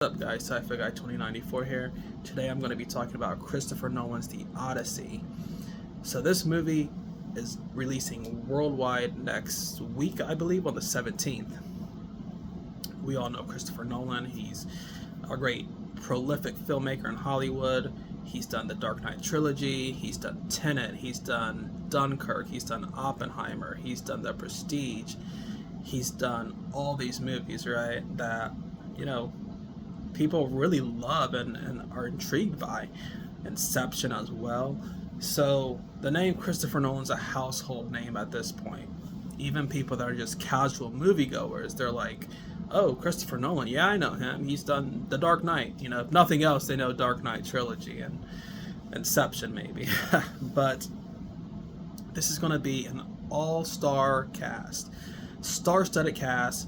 What's up guys, Sci-Fi Guy 2094 here. Today I'm going to be talking about Christopher Nolan's The Odyssey. So this movie is releasing worldwide next week, I believe, on the 17th. We all know Christopher Nolan. He's a great prolific filmmaker in Hollywood. He's done the Dark Knight trilogy, he's done Tenet, he's done Dunkirk, he's done Oppenheimer, he's done The Prestige. He's done all these movies, right, that, people really love and are intrigued by. Inception as well. So the name Christopher Nolan's a household name at this point. Even people that are just casual moviegoers, they're like, oh, Christopher Nolan, yeah, I know him. He's done The Dark Knight. If nothing else, they know Dark Knight trilogy and Inception maybe. But this is going to be an all-star cast. Star-studded cast.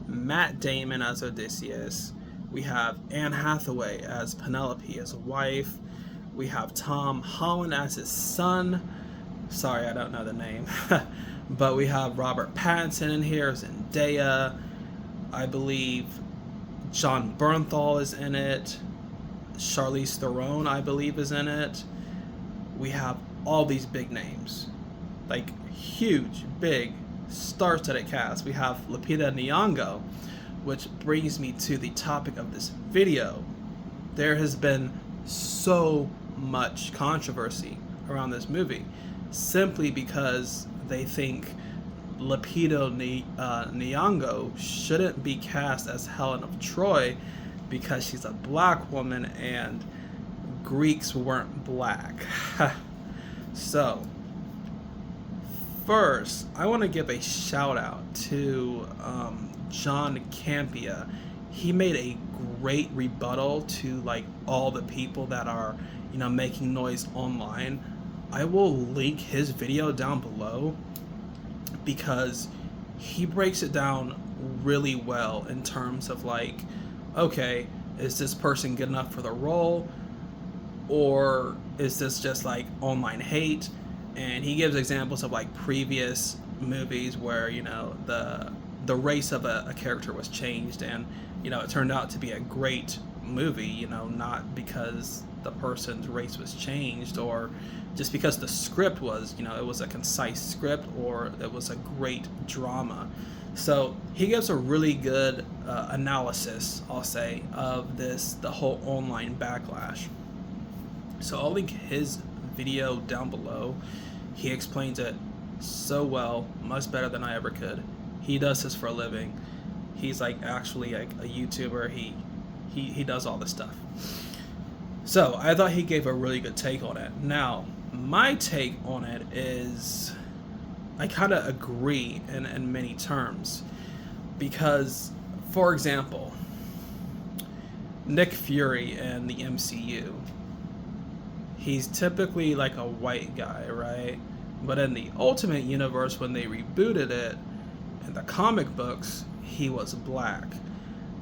Matt Damon as Odysseus. We have Anne Hathaway as Penelope, his wife. We have Tom Holland as his son. Sorry, I don't know the name. But we have Robert Pattinson in here, Zendaya. I believe John Bernthal is in it. Charlize Theron, I believe, is in it. We have all these big names. Like, huge, big, star-studded cast. We have Lupita Nyong'o, which brings me to the topic of this video. There has been so much controversy around this movie simply because they think Lupita Nyong'o shouldn't be cast as Helen of Troy because she's a black woman and Greeks weren't black. So, first, I want to give a shout out to John Campea. He made a great rebuttal to all the people that are making noise online. I will link his video down below because he breaks it down really well in terms of okay, is this person good enough for the role, or is this just online hate? And he gives examples of previous movies where the race of a character was changed, and it turned out to be a great movie, not because the person's race was changed or just because the script was it was a concise script or it was a great drama. So he gives a really good analysis, I'll say, of the whole online backlash. So I'll link his video down below. He explains it so well, much better than I ever could. He does this for a living. He's actually a YouTuber. He does all this stuff. So I thought he gave a really good take on it. Now, my take on it is I kind of agree in many terms. Because, for example, Nick Fury in the MCU, he's typically a white guy, right? But in the Ultimate Universe, when they rebooted it, in the comic books, he was black.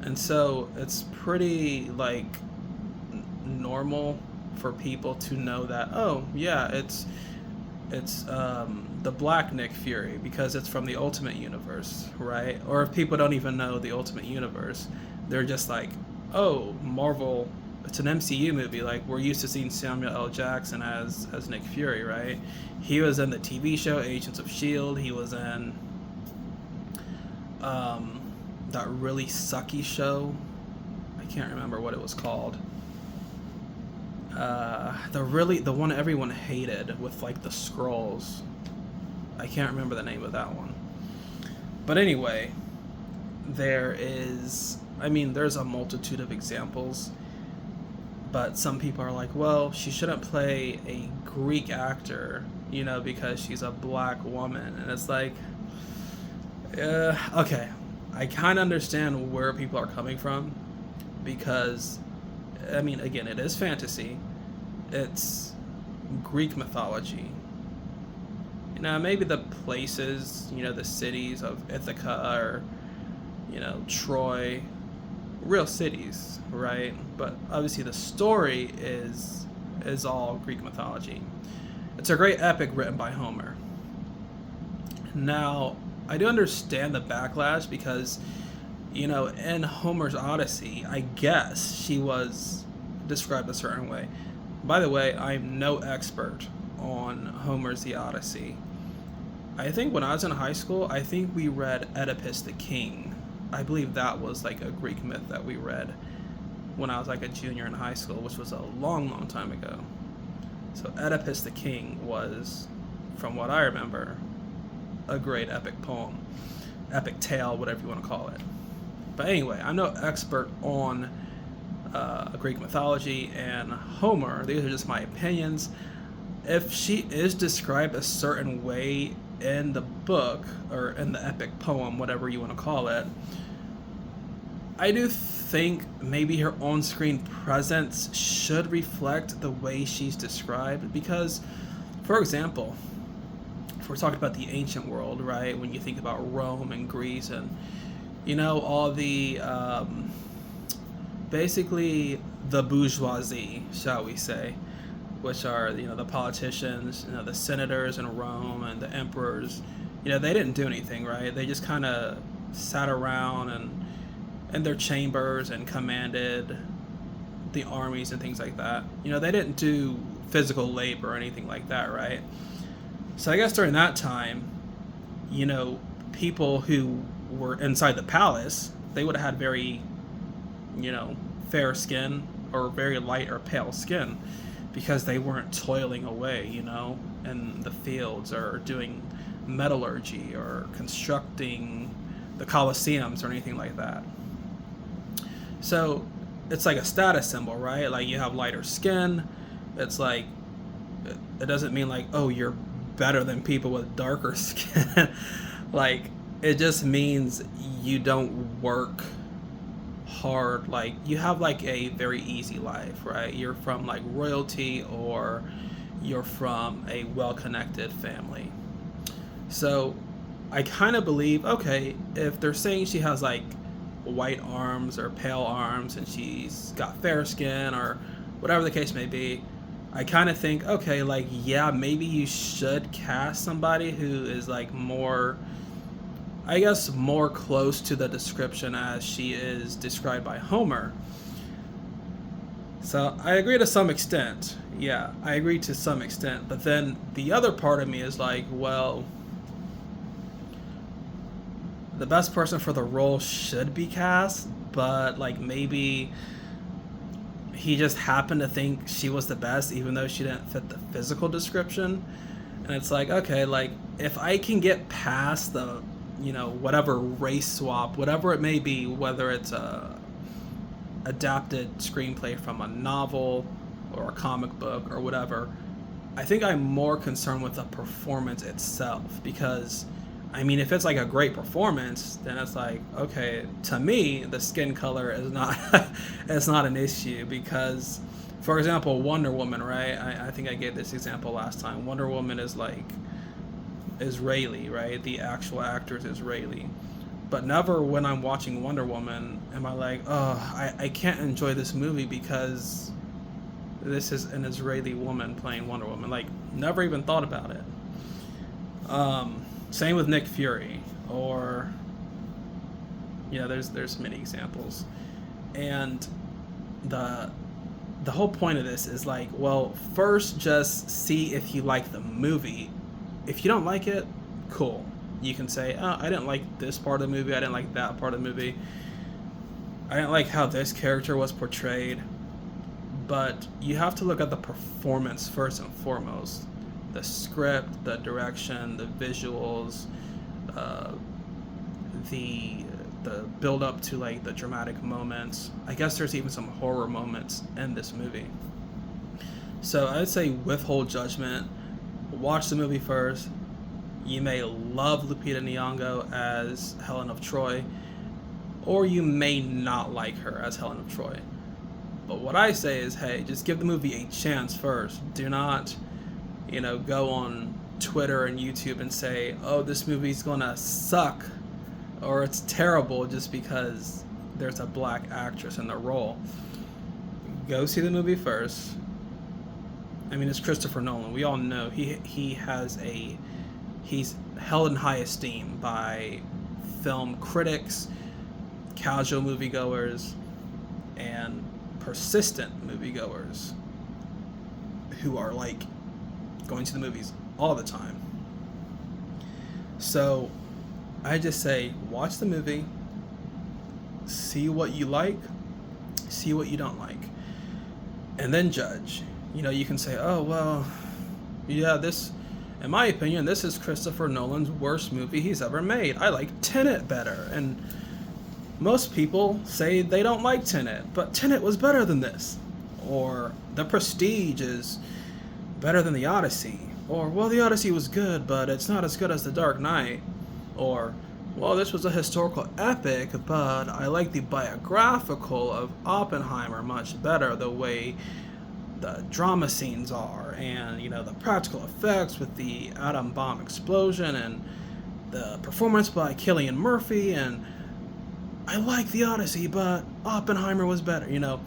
And so it's pretty normal for people to know that, oh yeah, it's the black Nick Fury because it's from the Ultimate Universe, right? Or if people don't even know the Ultimate Universe, they're just oh, Marvel, it's an MCU movie. We're used to seeing Samuel L. Jackson as Nick Fury, right? He was in the TV show Agents of S.H.I.E.L.D. He was in that really sucky show. I can't remember what it was called. The one everyone hated with the Skrulls. I can't remember the name of that one. But anyway, there's a multitude of examples. But some people are well, she shouldn't play a Greek actor, because she's a black woman. And it's okay, I kind of understand where people are coming from, because, again, it is fantasy. It's Greek mythology. Maybe the places, the cities of Ithaca or, Troy, real cities, right? But obviously the story is all Greek mythology. It's a great epic written by Homer. Now, I do understand the backlash because In Homer's Odyssey, I guess she was described a certain way. By the way, I'm no expert on Homer's The Odyssey. I think when I was in high school, I think we read Oedipus the King. I believe that was like a Greek myth that we read when I was like a junior in high school, which was a long, long time ago. So Oedipus the King was, from what I remember, a great epic poem, epic tale, whatever you want to call it. But anyway, I'm no expert on Greek mythology and Homer. These are just my opinions. If she is described a certain way in the book, or in the epic poem, whatever you want to call it, I do think maybe her on-screen presence should reflect the way she's described. Because, for example, if we're talking about the ancient world, right, when you think about Rome and Greece and all the basically the bourgeoisie, shall we say, which are the politicians, the senators in Rome and the emperors. They didn't do anything, right? They just kind of sat around and in their chambers and commanded the armies and things like that. They didn't do physical labor or anything like that, right? So I guess during that time, people who were inside the palace, they would have had very, fair skin or very light or pale skin, because they weren't toiling away, in the fields or doing metallurgy or constructing the Colosseums or anything like that. So it's like a status symbol, right? Like, you have lighter skin. It's like, it doesn't mean like, oh, you're better than people with darker skin. Like, it just means you don't work hard. Like, you have like a very easy life, right? You're from like royalty, or you're from a well-connected family. So I kind of believe, okay, if they're saying she has like white arms or pale arms and she's got fair skin or whatever the case may be, I kind of think, okay, like, yeah, maybe you should cast somebody who is like more, I guess, more close to the description as she is described by Homer. So I agree to some extent. Yeah, I agree to some extent. But then the other part of me is like, well, the best person for the role should be cast, but like maybe he just happened to think she was the best, even though she didn't fit the physical description. And it's like, okay, like, if I can get past the whatever race swap, whatever it may be, whether it's a adapted screenplay from a novel or a comic book or whatever, I think I'm more concerned with the performance itself. Because I mean, if it's like a great performance, then it's like, okay, to me, the skin color is not it's not an issue. Because, for example, Wonder Woman, right? I think I gave this example last time. Wonder Woman is like Israeli, right? The actual actor is Israeli. But never when I'm watching Wonder Woman am I like, oh, I can't enjoy this movie because this is an Israeli woman playing Wonder Woman. Like, never even thought about it. Same with Nick Fury, or there's many examples. And the whole point of this is like, well, first just see if you like the movie. If you don't like it, cool. You can say, oh, I didn't like this part of the movie, I didn't like that part of the movie, I didn't like how this character was portrayed. But you have to look at the performance first and foremost. The script, the direction, the visuals, the build up to like the dramatic moments. I guess there's even some horror moments in this movie. So I'd say withhold judgment. Watch the movie first. You may love Lupita Nyong'o as Helen of Troy, or you may not like her as Helen of Troy. But what I say is, hey, just give the movie a chance first. Do not go on Twitter and YouTube and say, oh, this movie's gonna suck or it's terrible just because there's a black actress in the role. Go see the movie first. I mean, it's Christopher Nolan. We all know he's held in high esteem by film critics, casual moviegoers and persistent moviegoers who are like going to the movies all the time. So I just say, watch the movie, see what you like, see what you don't like, and then judge. You know, you can say, oh, well, yeah, this, in my opinion, this is Christopher Nolan's worst movie he's ever made. I like Tenet better. And most people say they don't like Tenet, but Tenet was better than this. Or The Prestige is better than the Odyssey. Or, well, the Odyssey was good, but it's not as good as The Dark Knight. Or, well, this was a historical epic, but I like the biographical of Oppenheimer much better, the way the drama scenes are, and, you know, the practical effects with the atom bomb explosion, and the performance by Cillian Murphy, and I like the Odyssey, but Oppenheimer was better. You know,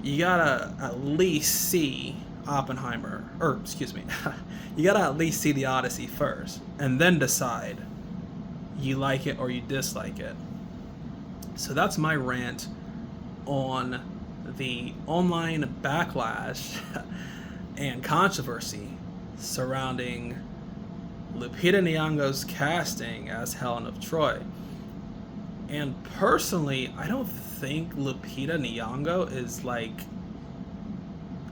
you gotta at least see Oppenheimer, or excuse me, you gotta at least see the Odyssey first, and then decide you like it or you dislike it. So that's my rant on the online backlash and controversy surrounding Lupita Nyong'o's casting as Helen of Troy. And personally, I don't think Lupita Nyong'o is like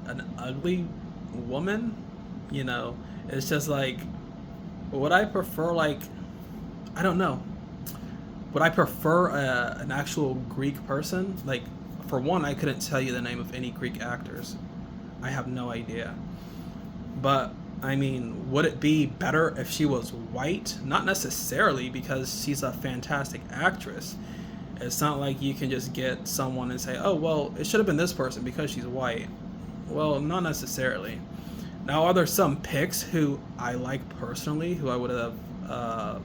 an ugly woman. You know, it's just like, would I prefer, like, I don't know, would I prefer an actual Greek person? Like, for one, I couldn't tell you the name of any Greek actors. I have no idea. But, I mean, would it be better if she was white? Not necessarily, because she's a fantastic actress. It's not like you can just get someone and say, oh, well, it should have been this person because she's white. Well, not necessarily. Now, are there some picks who I like personally, who I would have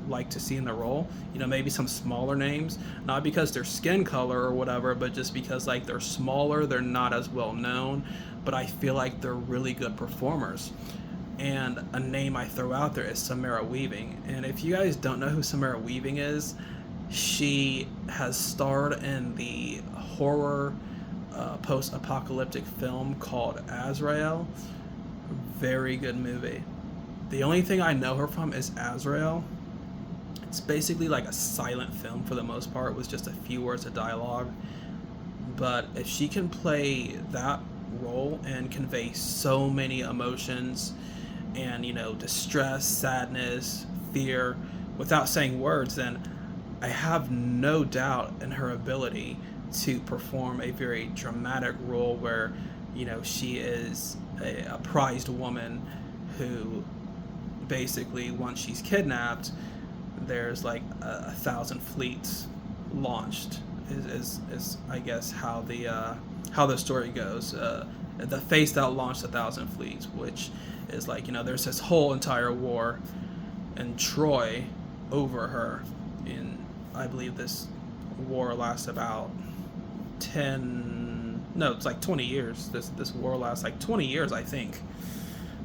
like to see in the role? You know, maybe some smaller names, not because their skin color or whatever, but just because, like, they're smaller, they're not as well known, but I feel like they're really good performers. And a name I throw out there is Samara Weaving. And if you guys don't know who Samara Weaving is, she has starred in the horror post-apocalyptic film called Azrael. Very good movie. The only thing I know her from is Azrael. It's basically like a silent film for the most part, with just a few words of dialogue. But if she can play that role and convey so many emotions and, you know, distress, sadness, fear, without saying words, then I have no doubt in her ability to perform a very dramatic role where, you know, she is a prized woman who basically, once she's kidnapped, there's like 1,000 fleets launched is I guess how the story goes. The face that launched 1,000 fleets, which is like, you know, there's this whole entire war in Troy over her. In, I believe this war lasts about 20 years. This war lasts like 20 years, I think.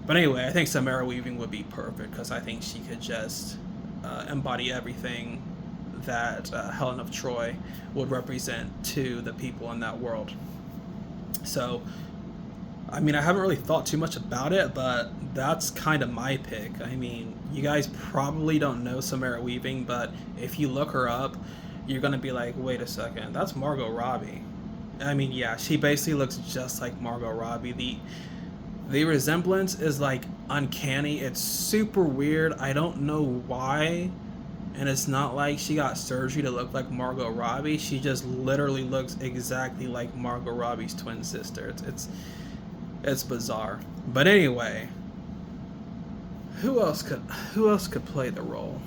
But anyway, I think Samara Weaving would be perfect, because I think she could just embody everything that Helen of Troy would represent to the people in that world. So, I mean, I haven't really thought too much about it, but that's kind of my pick. I mean, you guys probably don't know Samara Weaving, but if you look her up, you're going to be like, wait a second, that's Margot Robbie. I mean, yeah, she basically looks just like Margot Robbie. The resemblance is like uncanny. It's super weird. I don't know why. And it's not like she got surgery to look like Margot Robbie. She just literally looks exactly like Margot Robbie's twin sister. It's bizarre. But anyway, who else could play the role?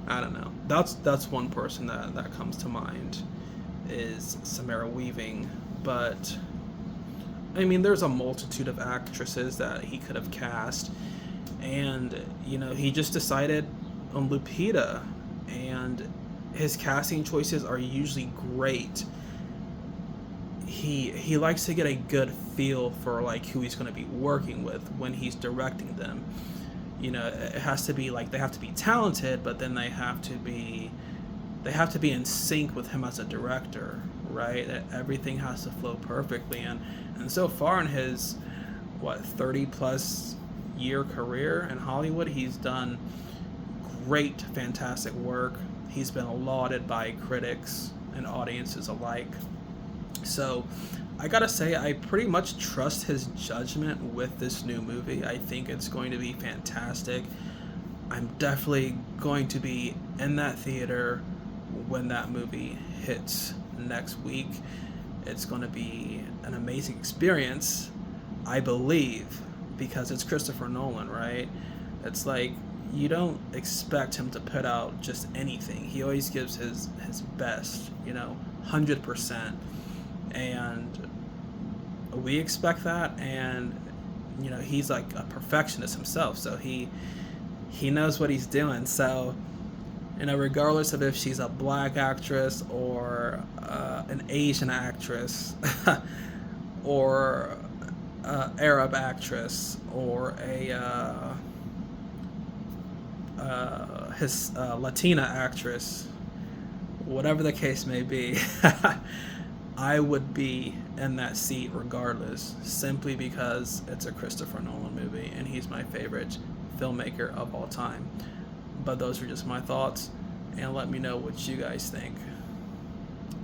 I don't know. That's one person that comes to mind, is Samara Weaving. But I mean, there's a multitude of actresses that he could have cast, and, you know, he just decided on Lupita, and his casting choices are usually great. He likes to get a good feel for, like, who he's going to be working with when he's directing them. You know, it has to be like, they have to be talented, but then they have they have to be in sync with him as a director, right? That everything has to flow perfectly. And so far in his 30 plus year career in Hollywood, he's done great, fantastic work. He's been lauded by critics and audiences alike. So I gotta say, I pretty much trust his judgment with this new movie. I think it's going to be fantastic. I'm definitely going to be in that theater when that movie hits next week. It's going to be an amazing experience, I believe, because it's Christopher Nolan, right? It's like, you don't expect him to put out just anything. He always gives his best, 100%. And we expect that, and he's like a perfectionist himself, so he knows what he's doing. So regardless of if she's a black actress or an Asian actress or Arab actress or a Latina actress, whatever the case may be, I would be in that seat regardless, simply because it's a Christopher Nolan movie and he's my favorite filmmaker of all time. But those are just my thoughts, and let me know what you guys think.